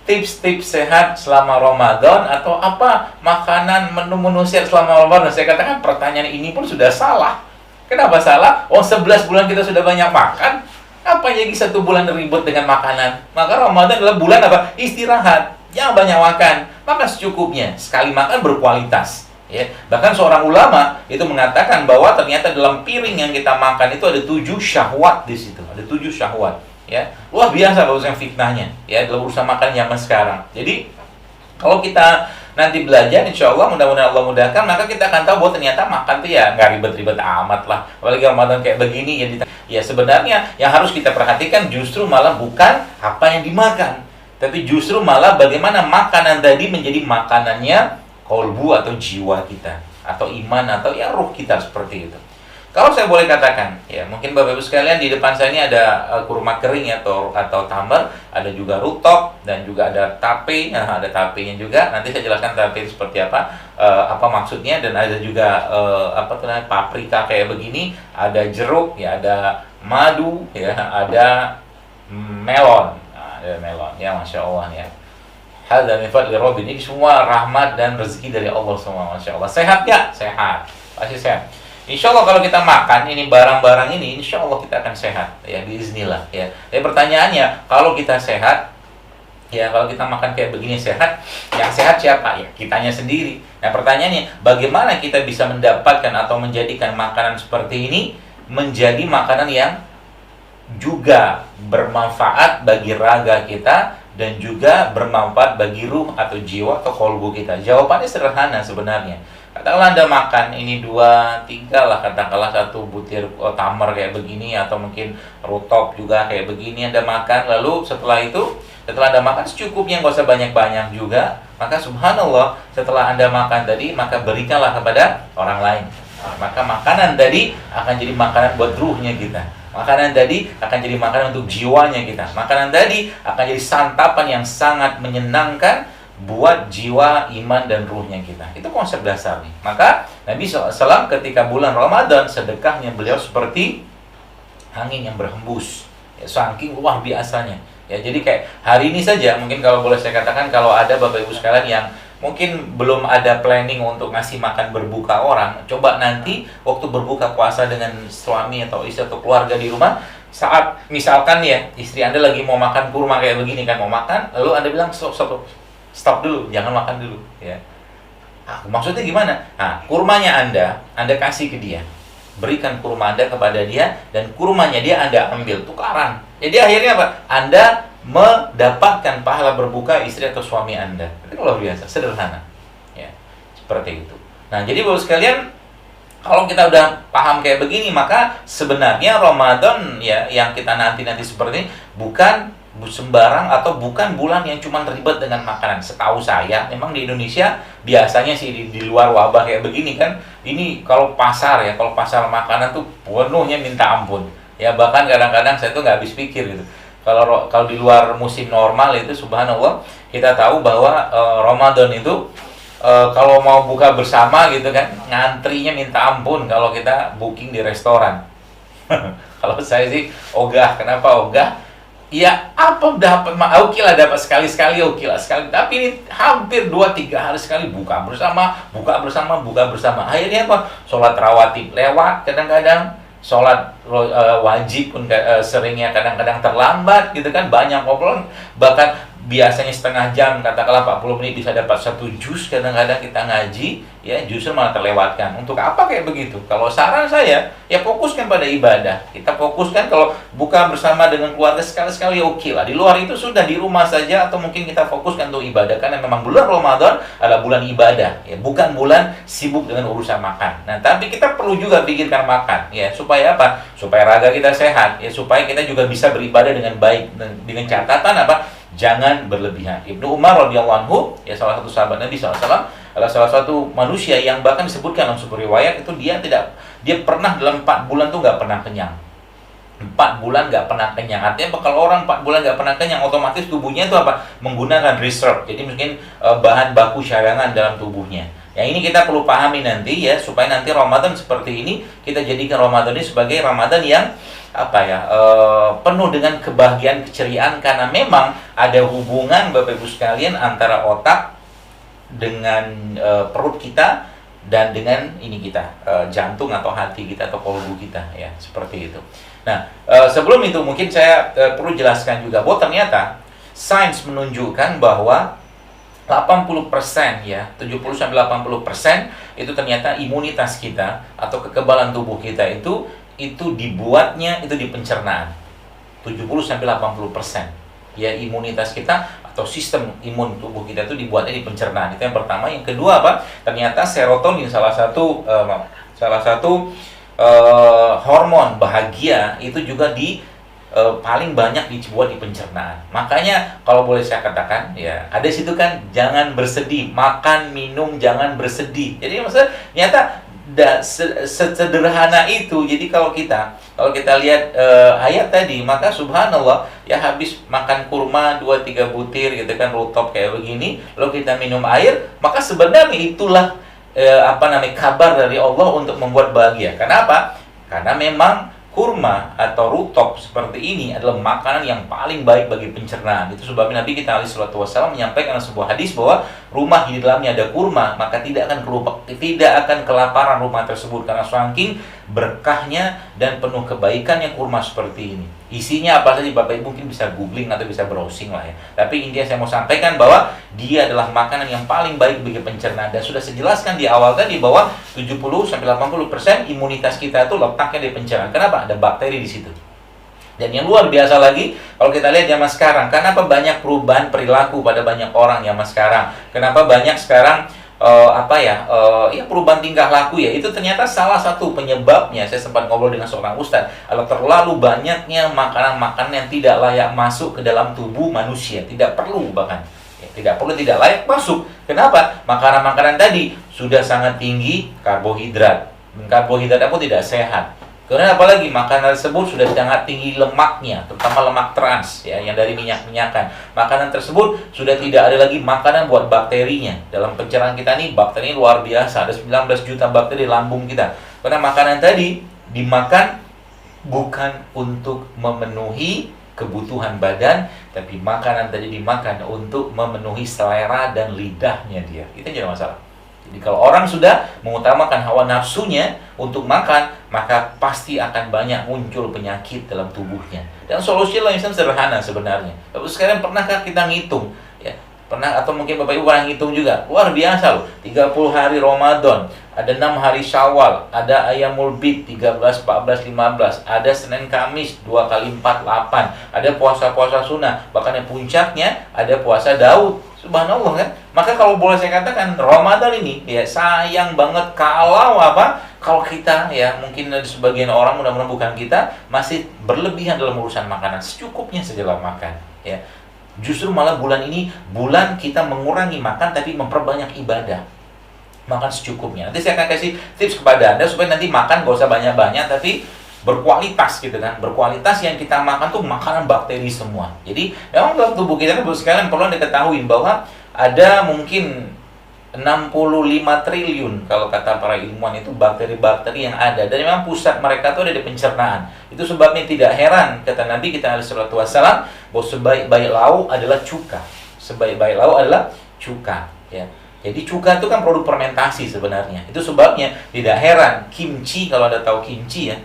tips-tips sehat selama Ramadan atau apa makanan menu-menu sehat selama Ramadan. Saya katakan pertanyaan ini pun sudah salah. Kenapa salah? Oh, 11 bulan kita sudah banyak makan. Apa lagi 1 bulan ribut dengan makanan? Maka Ramadan adalah bulan apa? Istirahat. Jangan banyak makan. Makan secukupnya. Sekali makan berkualitas. Ya. Bahkan seorang ulama itu mengatakan bahwa ternyata dalam piring yang kita makan itu ada 7 syahwat di situ. Ada 7 syahwat. Ya. Luar biasa bahwasanya fitnahnya. Ya, dalam urusan makan zaman sekarang. Jadi kalau kita nanti belajar, insya Allah, mudah-mudahan Allah mudahkan, maka kita akan tahu bahwa ternyata makan tuh ya nggak ribet-ribet amat lah. Apalagi Ramadan kayak begini, ya sebenarnya yang harus kita perhatikan justru malah bukan apa yang dimakan, tapi justru malah bagaimana makanan tadi menjadi makanannya kolbu atau jiwa kita, atau iman, atau ya ruh kita, seperti itu. Kalau saya boleh katakan, ya mungkin Bapak Ibu sekalian, di depan saya ini ada kurma kering atau tamar, ada juga rutop, dan juga ada tape. Nah, ada tapenya juga. Nanti saya jelaskan tape seperti apa maksudnya, dan ada juga paprika kayak begini, ada jeruk, ya ada madu, ya ada melon. Nah, ada melon, ya Masya Allah ya. Hadza min fadli Rabbi, ini semua rahmat dan rezeki dari Allah semua, Masya Allah. Sehat ya? Sehat, pasti sehat. Insya Allah kalau kita makan ini barang-barang ini, insya Allah kita akan sehat, ya biiznillah. Ya. Tapi pertanyaannya, kalau kita sehat, ya kalau kita makan kayak begini sehat, yang sehat siapa? Ya kitanya sendiri. Nah pertanyaannya, bagaimana kita bisa mendapatkan atau menjadikan makanan seperti ini menjadi makanan yang juga bermanfaat bagi raga kita dan juga bermanfaat bagi ruh atau jiwa atau kolbu kita? Jawabannya sederhana sebenarnya. Katakanlah Anda makan ini 2, 3 lah, katakanlah 1 butir tamar kayak begini, atau mungkin rutop juga kayak begini Anda makan. Lalu setelah Anda makan secukupnya, nggak usah banyak-banyak juga. Maka subhanallah, setelah Anda makan tadi, maka berikanlah kepada orang lain. Maka makanan tadi akan jadi makanan buat ruhnya kita. Makanan tadi akan jadi makanan untuk jiwanya kita. Makanan tadi akan jadi santapan yang sangat menyenangkan buat jiwa, iman, dan ruhnya kita. Itu konsep dasar nih. Maka Nabi SAW ketika bulan Ramadan, sedekahnya beliau seperti angin yang berhembus, ya, saking luar biasanya. Ya, jadi kayak hari ini saja, mungkin kalau boleh saya katakan, kalau ada Bapak Ibu sekalian yang mungkin belum ada planning untuk ngasih makan berbuka orang, coba nanti waktu berbuka puasa dengan suami atau istri atau keluarga di rumah, saat misalkan ya istri Anda lagi mau makan kurma kayak begini kan, mau makan, lalu Anda bilang stop dulu, jangan makan dulu, ya. Maksudnya gimana? Nah, kurmanya Anda kasih ke dia, berikan kurma Anda kepada dia, dan kurmanya dia Anda ambil, tukaran. Jadi akhirnya apa? Anda mendapatkan pahala berbuka istri atau suami Anda. Itu luar biasa, sederhana, ya, seperti itu. Nah, jadi Bapak sekalian, kalau kita udah paham kayak begini, maka sebenarnya Ramadan ya yang kita nanti seperti ini bukan sembarang atau bukan bulan yang cuma ribet dengan makanan. Setahu saya memang di Indonesia biasanya sih di luar wabah kayak begini kan, ini kalau pasar makanan tuh penuhnya minta ampun ya. Bahkan kadang-kadang saya tuh nggak habis pikir gitu, kalau di luar musim normal itu subhanallah, kita tahu bahwa Ramadan itu kalau mau buka bersama gitu kan, ngantrinya minta ampun kalau kita booking di restoran. Kalau saya sih ogah. Kenapa ogah? Ya apa dapat, oke lah dapat sekali-sekali, oke lah sekali. Tapi ini hampir 2-3 hari sekali buka bersama. Akhirnya apa? Sholat rawatib lewat kadang-kadang, sholat wajib pun seringnya kadang-kadang terlambat gitu kan, banyak ngobrol. Bahkan biasanya setengah jam, katakanlah 40 menit bisa dapat 1 juz, kadang-kadang kita ngaji, ya justru malah terlewatkan. Untuk apa kayak begitu? Kalau saran saya, ya fokuskan pada ibadah. Kita fokuskan kalau buka bersama dengan keluarga sekali-sekali, oke lah. Di luar itu sudah di rumah saja, atau mungkin kita fokuskan untuk ibadah. Karena memang bulan Ramadan adalah bulan ibadah, ya, bukan bulan sibuk dengan urusan makan. Nah, tapi kita perlu juga pikirkan makan, ya, supaya apa? Supaya raga kita sehat, ya, supaya kita juga bisa beribadah dengan baik, dengan catatan apa? Jangan berlebihan. Ibnu Umar radhiyallahu anhu, ya salah satu sahabat Nabi SAW, adalah salah satu manusia yang bahkan disebutkan dalam sebuah riwayat itu dia pernah dalam 4 bulan tuh nggak pernah kenyang. 4 bulan nggak pernah kenyang. Artinya kalau orang 4 bulan nggak pernah kenyang, otomatis tubuhnya itu apa? Menggunakan reserve. Jadi mungkin bahan baku cadangan dalam tubuhnya. Yang ini kita perlu pahami nanti ya, supaya nanti Ramadan seperti ini kita jadikan Ramadan ini sebagai Ramadan yang penuh dengan kebahagiaan, keceriaan, karena memang ada hubungan Bapak Ibu sekalian antara otak dengan perut kita dan dengan ini kita, jantung atau hati kita atau kolbu kita ya, seperti itu. Nah, sebelum itu mungkin saya perlu jelaskan juga bahwa ternyata sains menunjukkan bahwa 80% ya, 70-80% itu ternyata imunitas kita atau kekebalan tubuh kita itu dibuatnya itu di pencernaan. 70-80% ya, imunitas kita atau sistem imun tubuh kita itu dibuatnya di pencernaan. Itu yang pertama. Yang kedua apa? Ternyata serotonin, salah satu hormon bahagia itu juga paling banyak dibuat di pencernaan. Makanya kalau boleh saya katakan ya, ada situ kan, jangan bersedih, makan minum jangan bersedih. Jadi maksudnya nyata sederhana itu. Jadi kalau kita lihat ayat tadi, maka subhanallah ya, habis makan kurma 2-3 butir gitu kan, rutop kayak begini, lalu kita minum air, maka sebenarnya itulah kabar dari Allah untuk membuat bahagia. Kenapa? Karena memang kurma atau rutop seperti ini adalah makanan yang paling baik bagi pencernaan. Itu sebabnya Nabi kita alaihi salatu wasallam menyampaikan sebuah hadis bahwa rumah di dalamnya ada kurma, maka tidak akan kelaparan rumah tersebut, karena saking berkahnya dan penuh kebaikan yang kurma seperti ini. Isinya apa saja Bapak Ibu mungkin bisa googling atau bisa browsing lah ya. Tapi intinya saya mau sampaikan bahwa dia adalah makanan yang paling baik bagi pencernaan. Dan sudah saya jelaskan di awal tadi bahwa 70-80% imunitas kita itu letaknya di pencernaan. Kenapa? Ada bakteri di situ. Dan yang luar biasa lagi, kalau kita lihat zaman sekarang, kenapa banyak perubahan perilaku pada banyak orang zaman sekarang? Kenapa banyak sekarang perubahan tingkah laku ya? Itu ternyata salah satu penyebabnya, saya sempat ngobrol dengan seorang ustadz, adalah terlalu banyaknya makanan-makanan yang tidak layak masuk ke dalam tubuh manusia. Tidak perlu bahkan. Tidak layak masuk. Kenapa? Makanan-makanan tadi sudah sangat tinggi karbohidrat. Karbohidrat pun tidak sehat. Kemudian apalagi makanan tersebut sudah sangat tinggi lemaknya, terutama lemak trans ya, yang dari minyak-minyakan. Makanan tersebut sudah tidak ada lagi makanan buat bakterinya. Dalam pencernaan kita nih, bakteri luar biasa, ada 19 juta bakteri di lambung kita. Karena makanan tadi dimakan bukan untuk memenuhi kebutuhan badan, tapi makanan tadi dimakan untuk memenuhi selera dan lidahnya dia. Itu jadi masalah. Jadi kalau orang sudah mengutamakan hawa nafsunya untuk makan, maka pasti akan banyak muncul penyakit dalam tubuhnya. Dan solusinya sederhana sebenarnya. Tapi sekarang pernahkah kita ngitung? Ya, pernah, atau mungkin Bapak Ibu pernah ngitung juga. Luar biasa loh, 30 hari Ramadan, ada 6 hari Syawal, ada Ayyamul Bid 13, 14, 15, ada Senin Kamis 2 kali 4, 8, ada puasa-puasa sunnah, bahkan yang puncaknya ada puasa Daud. Subhanallah kan. Maka kalau boleh saya katakan, Ramadan ini ya sayang banget kalau kita ya, mungkin sebagian orang, mudah-mudahan bukan kita, masih berlebihan dalam urusan makanan. Secukupnya sajalah makan ya. Justru malah bulan ini bulan kita mengurangi makan tapi memperbanyak ibadah. Makan secukupnya. Nanti saya akan kasih tips kepada Anda supaya nanti makan gak usah banyak-banyak tapi berkualitas gitu kan. Berkualitas, yang kita makan tuh makanan bakteri semua. Jadi memang dalam tubuh kita sekalian perlu diketahui bahwa ada mungkin 65 triliun kalau kata para ilmuwan itu bakteri-bakteri yang ada, dan memang pusat mereka tuh ada di pencernaan. Itu sebabnya tidak heran kata Nabi kita alaihi salatu wasallam bahwa sebaik-baik lauk adalah cuka. Sebaik-baik lauk adalah cuka ya. Jadi cuka itu kan produk fermentasi sebenarnya. Itu sebabnya tidak heran kimchi, kalau Anda tahu kimchi ya,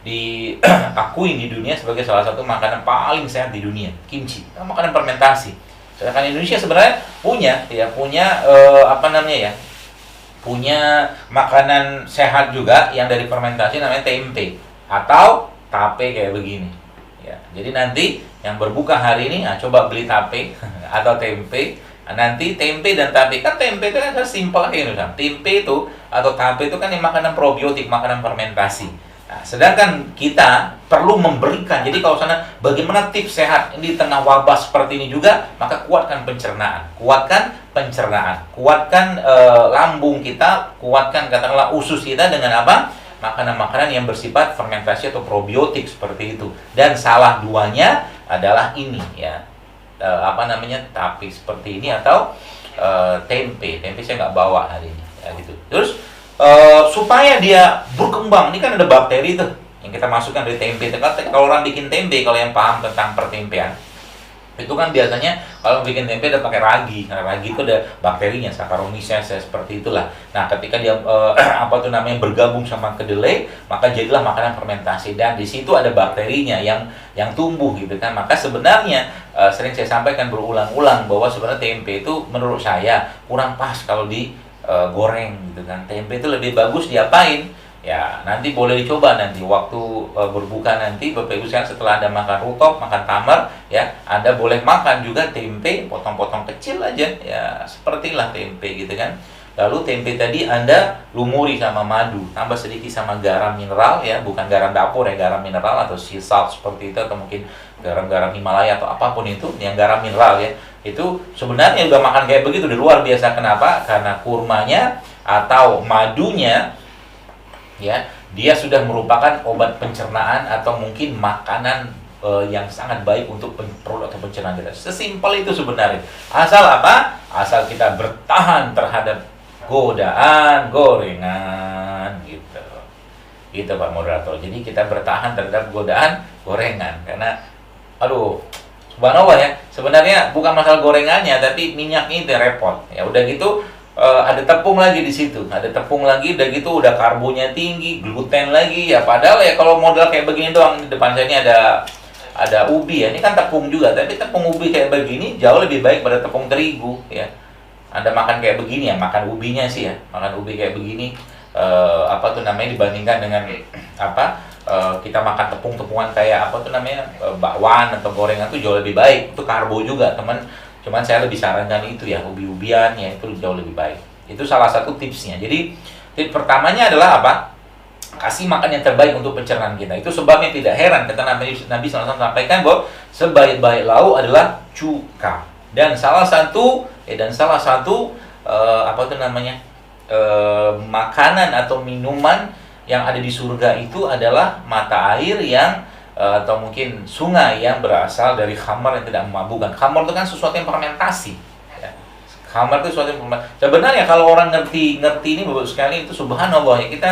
diakui di dunia sebagai salah satu makanan paling sehat di dunia. Kimchi, makanan fermentasi. Sedangkan Indonesia sebenarnya punya makanan sehat juga yang dari fermentasi, namanya tempe atau tape kayak begini. Ya, jadi nanti yang berbuka hari ini, coba beli tape atau tempe. Nanti tempe dan tape, kan tempe itu kan simpel aja, tempe itu atau tape itu kan yang makanan probiotik, makanan fermentasi. Nah, sedangkan kita perlu memberikan, jadi kalau sana bagaimana tips sehat di tengah wabah seperti ini juga, maka kuatkan pencernaan, kuatkan lambung kita, kuatkan katakanlah usus kita dengan apa? Makanan-makanan yang bersifat fermentasi atau probiotik seperti itu. Dan salah duanya adalah ini ya. apa namanya, tapi seperti ini, atau tempe saya nggak bawa hari ini ya gitu. Terus supaya dia berkembang, ini kan ada bakteri tuh yang kita masukkan dari tempe. Kalau orang bikin tempe, kalau yang paham tentang pertempean, itu kan biasanya kalau bikin tempe udah pakai ragi. Nah, ragi itu ada bakterinya, Saccharomyces seperti itulah. Nah, ketika dia apa tuh namanya, bergabung sama kedelai, maka jadilah makanan fermentasi, dan di situ ada bakterinya yang tumbuh gitu kan. Maka sebenarnya sering saya sampaikan berulang-ulang bahwa sebenarnya tempe itu menurut saya kurang pas kalau di goreng gitu kan. Tempe itu lebih bagus diapain? Ya, nanti boleh dicoba nanti waktu berbuka nanti, Bapak Ibu sekalian, setelah Anda makan rutop, makan tamar, ya, Anda boleh makan juga tempe, potong-potong kecil aja, ya, sepertilah tempe gitu kan. Lalu tempe tadi Anda lumuri sama madu, tambah sedikit sama garam mineral, ya, bukan garam dapur ya, garam mineral atau sea salt seperti itu, atau mungkin garam-garam Himalaya atau apapun itu, yang garam mineral ya. Itu sebenarnya udah makan kayak begitu udah luar biasa. Kenapa? Karena kurmanya atau madunya, ya, dia sudah merupakan obat pencernaan atau mungkin makanan yang sangat baik untuk perut atau pencernaan kita. Sesimpel itu sebenarnya. Asal apa? Asal kita bertahan terhadap godaan gorengan gitu. Gitu Pak Moderator. Jadi kita bertahan terhadap godaan gorengan, karena aduh, subhanallah ya. Sebenarnya bukan masalah gorengannya, tapi minyaknya itu yang repot. Ya udah gitu, ada tepung lagi di situ, ada tepung lagi, udah gitu udah karbonya tinggi, gluten lagi ya. Padahal ya kalau modal kayak begini doang, di depan saya ini ada ubi ya, ini kan tepung juga, tapi tepung ubi kayak begini jauh lebih baik pada tepung terigu ya. Anda makan kayak begini ya, makan ubinya sih ya, makan ubi kayak begini, apa tuh namanya, dibandingkan dengan apa, kita makan tepung-tepungan kayak apa tuh namanya, bakwan atau gorengan tuh jauh lebih baik. Itu karbo juga teman. Cuman saya lebih sarankan itu ya, ubi-ubian ya, itu jauh lebih baik. Itu salah satu tipsnya. Jadi tips pertamanya adalah apa? Kasih makan yang terbaik untuk pencernaan kita. Itu sebabnya tidak heran kata Nabi SAW sampaikan bahwa sebaik-baik lauk adalah cuka. Dan salah satu apa itu namanya, makanan atau minuman yang ada di surga itu adalah mata air yang atau mungkin sungai yang berasal dari khamar yang tidak memabukkan. Khamar itu kan sesuatu yang fermentasi. Ya. Khamar itu sesuatu yang fermentasi. Sebenarnya kalau orang ngerti ini Bapak sekali, itu subhanallah ya, kita